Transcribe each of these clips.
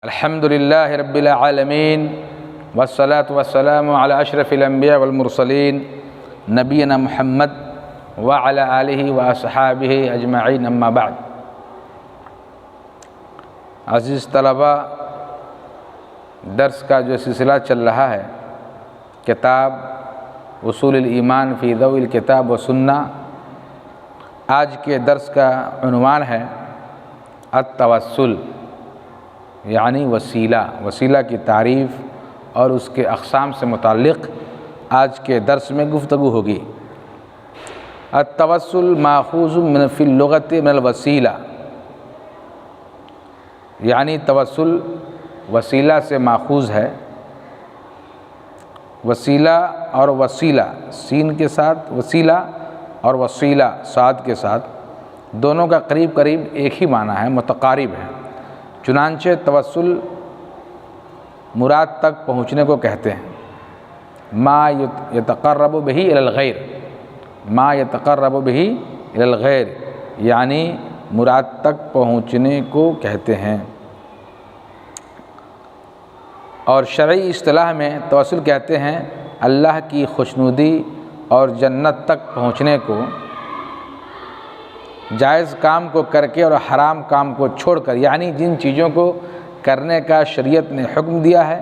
الحمد للہ رب العالمین والصلاة والسلام علی اشرف الانبیاء والمرسلین نبینا محمد وعلی آلہ واصحابہ اجمعین اما بعد۔ عزیز طلباء، درس کا جو سلسلہ چل رہا ہے کتاب اصول الایمان فی ضوء الکتاب و سنہ، آج کے درس کا عنوان ہے التوسل، یعنی وسیلہ کی تعریف اور اس کے اقسام سے متعلق آج کے درس میں گفتگو ہوگی۔ التوسل ماخوذ من فی اللغت من الوسیلہ، یعنی توسل وسیلہ سے ماخوذ ہے۔ وسیلہ اور وسیلہ سین کے ساتھ، وسیلہ اور وسیلہ صاد کے ساتھ، دونوں کا قریب قریب ایک ہی معنی ہے، متقارب ہے۔ چنانچہ توسل مراد تک پہنچنے کو کہتے ہیں۔ ما یتقرب بہ الی الغیر، ما یتقرب بہ الی الغیر، یعنی مراد تک پہنچنے کو کہتے ہیں۔ اور شرعی اصطلاح میں توسل کہتے ہیں اللہ کی خوشنودی اور جنت تک پہنچنے کو، جائز کام کو کر کے اور حرام کام کو چھوڑ کر، یعنی جن چیزوں کو کرنے کا شریعت نے حکم دیا ہے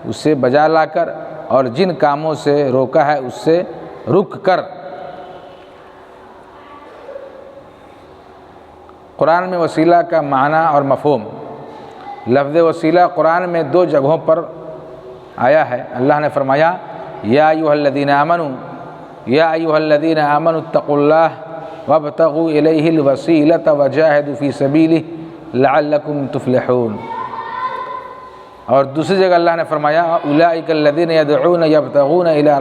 اسے بجا لا کر، اور جن کاموں سے روکا ہے اس سے رک کر۔ قرآن میں وسیلہ کا معنی اور مفہوم۔ لفظ وسیلہ قرآن میں دو جگہوں پر آیا ہے۔ اللہ نے فرمایا یا ایھا الذین آمنوا، یا ایھا الذین آمنوا اتقوا اللہ وابتغوا الیہ الوسیلۃ وجاہدوا فی سبیلہ لعلکم تفلحون۔ اور دوسری جگہ اللہ نے فرمایا اولئک الذین یدعون یبتغون الی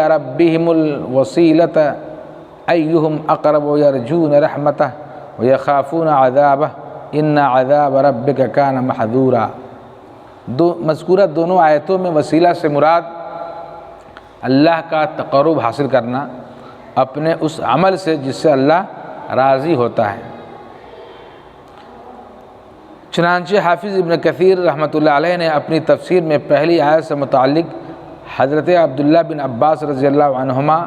ربہم الوسیلۃ ایہم اقرب یرجون رحمتہ ویخافون عذابہ ان عذاب ربک کان محذورا۔ مذکورہ دونوں آیتوں میں وسیلہ سے مراد اللہ کا تقرب حاصل کرنا اپنے اس عمل سے جس سے اللہ راضی ہوتا ہے۔ چنانچہ حافظ ابن کثیر رحمۃ اللہ علیہ نے اپنی تفسیر میں پہلی آیت سے متعلق حضرت عبداللہ بن عباس رضی اللہ عنہما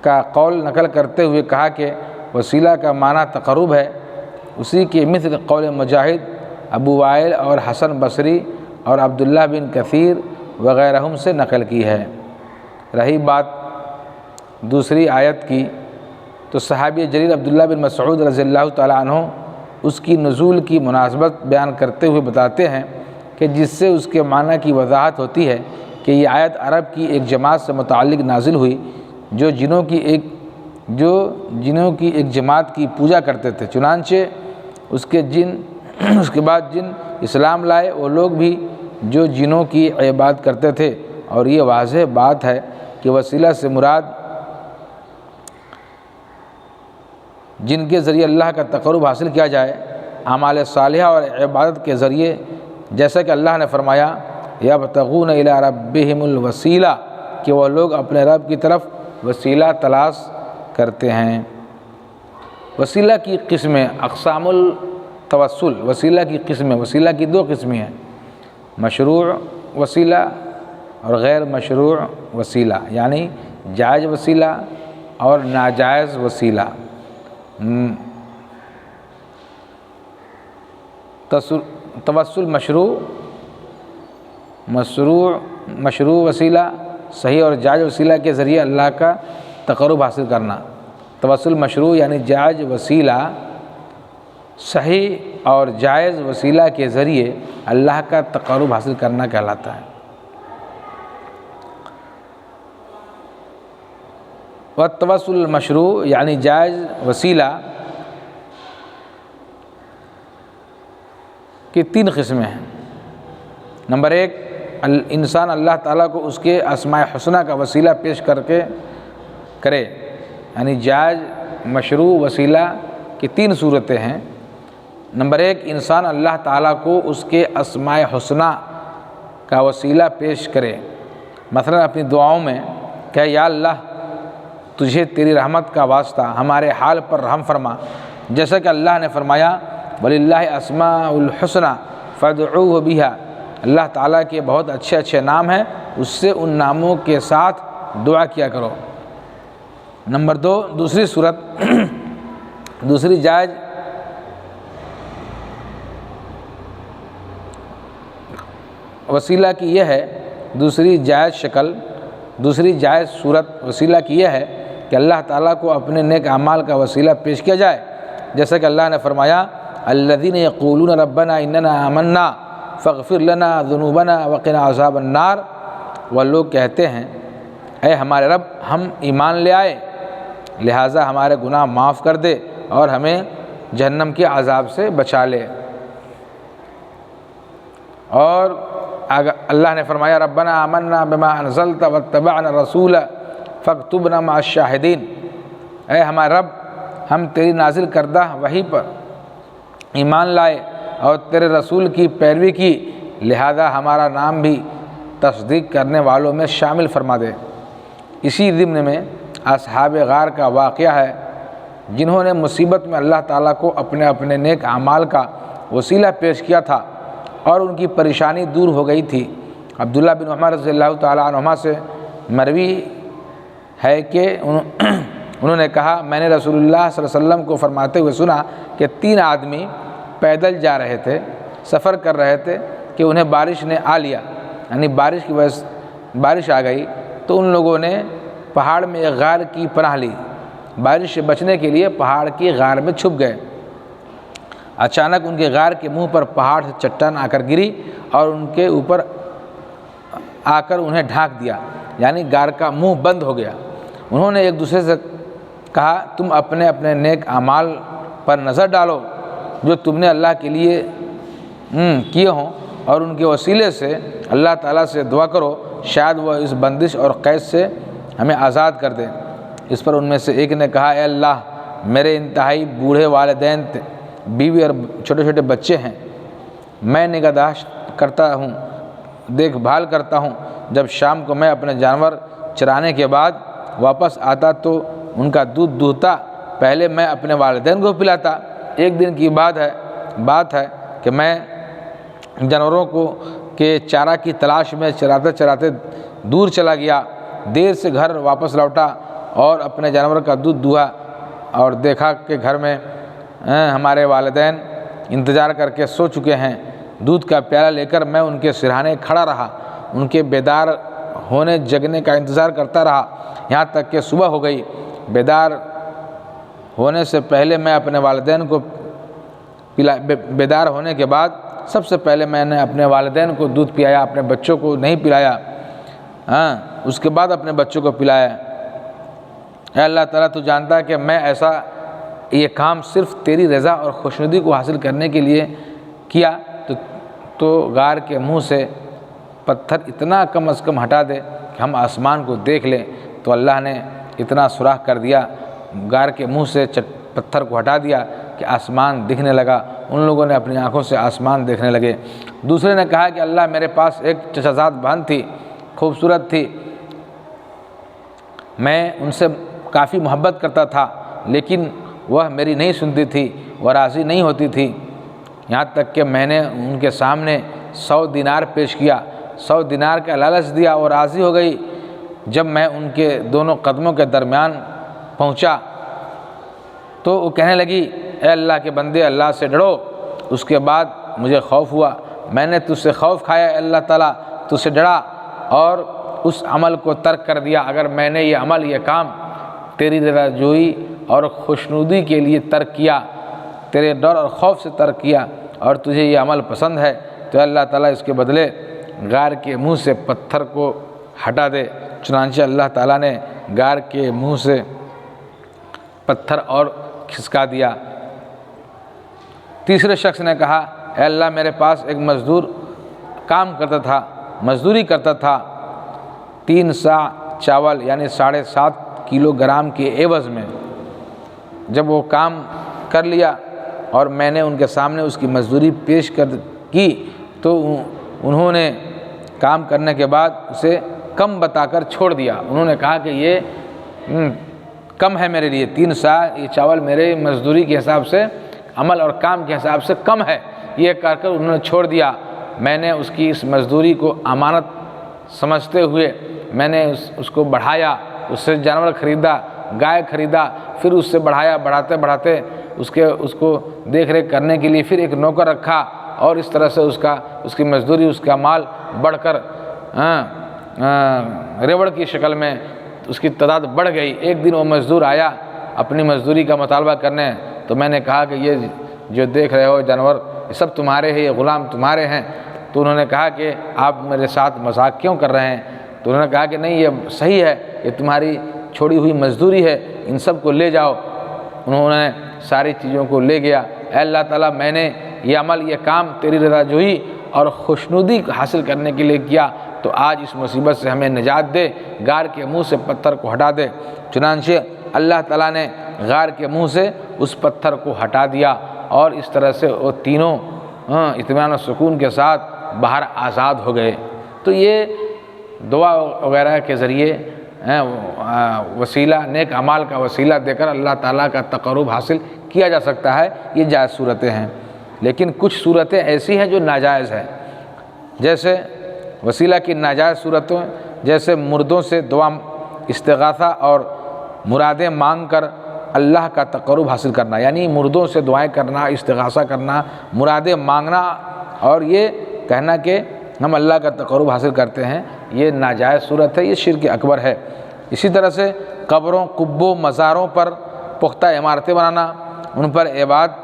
کا قول نقل کرتے ہوئے کہا کہ وسیلہ کا معنی تقرب ہے۔ اسی کے مثل قول مجاہد، ابو وائل اور حسن بصری اور عبداللہ بن کثیر وغیرہم سے نقل کی ہے۔ رہی بات دوسری آیت کی تو صحابی جلیل عبداللہ بن مسعود رضی اللہ تعالیٰ عنہ اس کی نزول کی مناسبت بیان کرتے ہوئے بتاتے ہیں کہ جس سے اس کے معنی کی وضاحت ہوتی ہے کہ یہ آیت عرب کی ایک جماعت سے متعلق نازل ہوئی جو جنوں کی ایک جماعت کی پوجا کرتے تھے۔ چنانچہ اس کے بعد جن اسلام لائے، وہ لوگ بھی جو جنوں کی عبادت کرتے تھے۔ اور یہ واضح بات ہے کہ وسیلہ سے مراد جن کے ذریعے اللہ کا تقرب حاصل کیا جائے، اعمال صالحہ اور عبادت کے ذریعے، جیسا کہ اللہ نے فرمایا یبتغون الی ربہم الوسیلہ، کہ وہ لوگ اپنے رب کی طرف وسیلہ تلاش کرتے ہیں۔ وسیلہ کی قسمیں، اقسام التوسل، وسیلہ کی قسمیں، وسیلہ کی دو قسمیں ہیں، مشروع وسیلہ اور غیر مشروع وسیلہ، یعنی جائز وسیلہ اور ناجائز وسیلہ۔ توسل مشروع وسیلہ، صحیح اور جائز وسیلہ کے ذریعے اللہ کا تقرب حاصل کرنا۔ توسل مشروع یعنی جائز وسیلہ صحیح اور جائز وسیلہ کے ذریعے اللہ کا تقرب حاصل کرنا کہلاتا ہے۔ والتوسل مشروع یعنی جائز وسیلہ کی تین قسمیں ہیں۔ نمبر ایک، انسان اللہ تعالیٰ کو اس کے اسماء حسنہ کا وسیلہ پیش کر کے کرے، یعنی جائز مشروع وسیلہ کی تین صورتیں ہیں۔ نمبر ایک، انسان اللہ تعالیٰ کو اس کے اسماء حسنہ کا وسیلہ پیش کرے، مثلا اپنی دعاؤں میں کہ یا اللہ تجھے تیری رحمت کا واسطہ ہمارے حال پر رحم فرما، جیسا کہ اللہ نے فرمایا وَلِلَّهِ اسْمَاءُ الْحُسْنَى فَادْعُوهُ بِهَا، اللہ تعالیٰ کے بہت اچھے اچھے نام ہیں، اس سے ان ناموں کے ساتھ دعا کیا کرو۔ نمبر 2، دوسری صورت، دوسری جائز وسیلہ کی یہ ہے، دوسری جائز شکل، دوسری جائز صورت وسیلہ کی یہ ہے کہ اللہ تعالیٰ کو اپنے نیک اعمال کا وسیلہ پیش کیا جائے، جیسا کہ اللہ نے فرمایا الذین یقولون ربنا اننا آمنا فاغفر لنا ذنوبنا وقنا عذاب النار، وہ لوگ کہتے ہیں اے ہمارے رب ہم ایمان لے آئے، لہٰذا ہمارے گناہ معاف کر دے اور ہمیں جہنم کے عذاب سے بچا لے۔ اور اللہ نے فرمایا ربنا آمنا بما انزلت واتبعنا الرسول فاکتبنا مع الشاہدین، اے ہمارے رب ہم تیری نازل کردہ وحی پر ایمان لائے اور تیرے رسول کی پیروی کی، لہذا ہمارا نام بھی تصدیق کرنے والوں میں شامل فرما دے۔ اسی ضمن میں اصحاب غار کا واقعہ ہے جنہوں نے مصیبت میں اللہ تعالیٰ کو اپنے اپنے نیک اعمال کا وسیلہ پیش کیا تھا اور ان کی پریشانی دور ہو گئی تھی۔ عبداللہ بن عمر رضی اللہ تعالیٰ عنہما سے مروی ہے کہ انہوں نے کہا میں نے رسول اللہ صلی اللہ علیہ وسلم کو فرماتے ہوئے سنا کہ 3 آدمی پیدل جا رہے تھے، سفر کر رہے تھے کہ انہیں بارش نے آ لیا، یعنی بارش کی وجہ سے بارش آ گئی تو ان لوگوں نے پہاڑ میں ایک غار کی پناہ لی، بارش سے بچنے کے لیے پہاڑ کی غار میں چھپ گئے۔ اچانک ان کے غار کے منہ پر پہاڑ سے چٹان آ کر گری اور ان کے اوپر آ کر انہیں ڈھانک دیا، یعنی غار کا منہ بند ہو گیا۔ انہوں نے ایک دوسرے سے کہا تم اپنے اپنے نیک اعمال پر نظر ڈالو جو تم نے اللہ کے لیے کیے ہوں اور ان کے وسیلے سے اللہ تعالیٰ سے دعا کرو شاید وہ اس بندش اور قید سے ہمیں آزاد کر دے۔ اس پر ان میں سے ایک نے کہا اے اللہ میرے انتہائی بوڑھے والدین بیوی اور چھوٹے چھوٹے بچے ہیں، میں نگہداشت کرتا ہوں، دیکھ بھال کرتا ہوں، جب شام کو میں اپنے جانور چرانے کے بعد واپس آتا تو ان کا دودھ دوہتا، پہلے میں اپنے والدین کو پلاتا۔ ایک دن کی بات ہے کہ میں جانوروں کے چارہ کی تلاش میں چراتے چراتے دور چلا گیا، دیر سے گھر واپس لوٹا اور اپنے جانور کا دودھ دوہا اور دیکھا کہ گھر میں ہمارے والدین انتظار کر کے سو چکے ہیں۔ دودھ کا پیالہ لے کر میں ان کے سرہانے کھڑا رہا، ان کے بیدار ہونے جگنے کا انتظار کرتا رہا یہاں تک کہ صبح ہو گئی۔ بیدار ہونے سے پہلے میں اپنے والدین کو بیدار ہونے کے بعد سب سے پہلے میں نے اپنے والدین کو دودھ پلایا، اپنے بچوں کو نہیں پلایا، اس کے بعد اپنے بچوں کو پلایا۔ اے اللہ تعالیٰ تو جانتا ہے کہ میں ایسا یہ کام صرف تیری رضا اور خوشنودی کو حاصل کرنے کے لیے کیا تو غار کے منہ سے پتھر اتنا کم از کم ہٹا دے کہ ہم آسمان کو دیکھ لیں۔ تو اللہ نے اتنا سوراخ کر دیا، غار کے منہ سے پتھر کو ہٹا دیا کہ آسمان دکھنے لگا، ان لوگوں نے اپنی آنکھوں سے آسمان دیکھنے لگے۔ دوسرے نے کہا کہ اللہ میرے پاس ایک چچا زاد بہن تھی، خوبصورت تھی، میں ان سے کافی محبت کرتا تھا لیکن وہ میری نہیں سنتی تھی، وہ راضی نہیں ہوتی تھی، یہاں تک کہ میں نے ان کے سامنے 100 دینار پیش کیا، 100 دینار کا لالچ دیا اور راضی ہو گئی۔ جب میں ان کے دونوں قدموں کے درمیان پہنچا تو وہ کہنے لگی اے اللہ کے بندے اللہ سے ڈرو۔ اس کے بعد مجھے خوف ہوا، میں نے تجھ سے خوف کھایا اے اللہ تعالیٰ، تجھ سے ڈرا اور اس عمل کو ترک کر دیا۔ اگر میں نے یہ عمل یہ کام تیری رضا جوئی اور خوشنودی کے لیے ترک کیا، تیرے ڈر اور خوف سے ترک کیا اور تجھے یہ عمل پسند ہے تو اللہ تعالیٰ اس کے بدلے غار کے منہ سے پتھر کو ہٹا دے۔ چنانچہ اللہ تعالیٰ نے غار کے منہ سے پتھر اور کھسکا دیا۔ تیسرے شخص نے کہا اے اللہ میرے پاس ایک مزدور کام کرتا تھا، مزدوری کرتا تھا 3 سا چاول یعنی 7.5 کلو گرام کے عوض میں۔ جب وہ کام کر لیا اور میں نے ان کے سامنے اس کی مزدوری پیش کی تو انہوں نے کام کرنے کے بعد اسے کم بتا کر چھوڑ دیا۔ انہوں نے کہا کہ یہ کم ہے میرے لیے، 3 سا یہ چاول میرے مزدوری کے حساب سے عمل اور کام کے حساب سے کم ہے، یہ کہہ کر انہوں نے چھوڑ دیا۔ میں نے اس کی اس مزدوری کو امانت سمجھتے ہوئے میں نے اس کو بڑھایا، اس سے جانور خریدا، گائے خریدا، پھر اس سے بڑھایا، بڑھاتے بڑھاتے اس کو دیکھ ریکھ کرنے کے لیے پھر ایک نوکر رکھا، اور اس طرح سے اس کی مزدوری، اس کا مال بڑھ کر ریوڑ کی شکل میں اس کی تعداد بڑھ گئی۔ ایک دن وہ مزدور آیا اپنی مزدوری کا مطالبہ کرنے، تو میں نے کہا کہ یہ جو دیکھ رہے ہو جانور یہ سب تمہارے ہیں، یہ غلام تمہارے ہیں۔ تو انہوں نے کہا کہ آپ میرے ساتھ مذاق کیوں کر رہے ہیں؟ تو انہوں نے کہا کہ نہیں، یہ صحیح ہے، یہ تمہاری چھوڑی ہوئی مزدوری ہے، ان سب کو لے جاؤ۔ انہوں نے ساری چیزوں کو لے گیا۔ اے اللہ تعالیٰ، میں نے یہ عمل، یہ کام تیری رضا جوئی اور خوشنودی حاصل کرنے کے لیے کیا، تو آج اس مصیبت سے ہمیں نجات دے، غار کے منہ سے پتھر کو ہٹا دے۔ چنانچہ اللہ تعالیٰ نے غار کے منہ سے اس پتھر کو ہٹا دیا، اور اس طرح سے وہ تینوں اطمینان و سکون کے ساتھ باہر آزاد ہو گئے۔ تو یہ دعا وغیرہ کے ذریعے وسیلہ، نیک اعمال کا وسیلہ دے کر اللہ تعالیٰ کا تقرب حاصل کیا جا سکتا ہے، یہ جائز صورتیں ہیں۔ لیکن کچھ صورتیں ایسی ہیں جو ناجائز ہیں، جیسے وسیلہ کی ناجائز صورتیں، جیسے مردوں سے دعا، استغاثہ اور مرادیں مانگ کر اللہ کا تقرب حاصل کرنا، یعنی مردوں سے دعائیں کرنا، استغاثہ کرنا، مرادیں مانگنا، اور یہ کہنا کہ ہم اللہ کا تقرب حاصل کرتے ہیں، یہ ناجائز صورت ہے، یہ شرک اکبر ہے۔ اسی طرح سے قبروں، قبوں، مزاروں پر پختہ عمارتیں بنانا، ان پر عبادت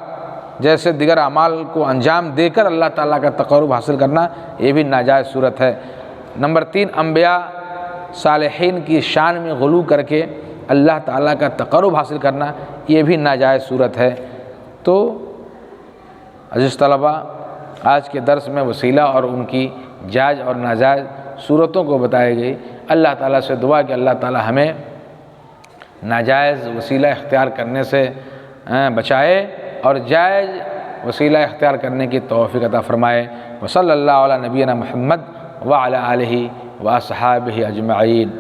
جیسے دیگر اعمال کو انجام دے کر اللہ تعالیٰ کا تقرب حاصل کرنا، یہ بھی ناجائز صورت ہے۔ نمبر 3، انبیاء صالحین کی شان میں غلو کر کے اللہ تعالیٰ کا تقرب حاصل کرنا، یہ بھی ناجائز صورت ہے۔ تو عزیز طلبہ، آج کے درس میں وسیلہ اور ان کی جائز اور ناجائز صورتوں کو بتائی گئی۔ اللہ تعالیٰ سے دعا کہ اللہ تعالیٰ ہمیں ناجائز وسیلہ اختیار کرنے سے بچائے اور جائز وسیلہ اختیار کرنے کی توفیق عطا فرمائے۔ وصلی اللہ علی نبینا محمد وعلی آلہ واصحابہ اجمعین۔